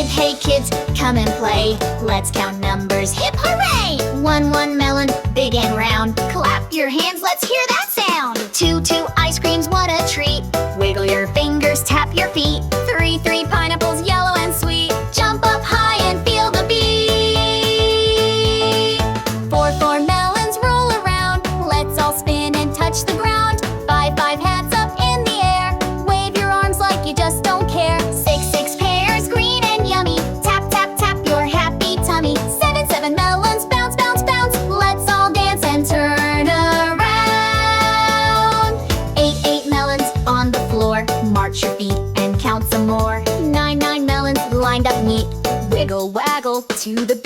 hey kids, come and play. Let's count numbers, hip hooray! 1 melon, big and round. Clap your hands, let's hear that sound. 2 ice creams, what a treat. Wiggle your fingers, tap your feet. 3 pineapples, yellow and sweet. Jump up high and feel the beat. 4 melons, roll around. Let's all spin and touch the ground. 5 hands up in the air. Wave your arms like you just don't care. 6 pears, green and yummy. Tap, tap, tap your happy tummy. 7 melons, bounce, bounce, bounce. Let's all dance and turn around. 8 melons on the floor. March your feet and count some more. 9 melons lined up neat. Wiggle, waggle to the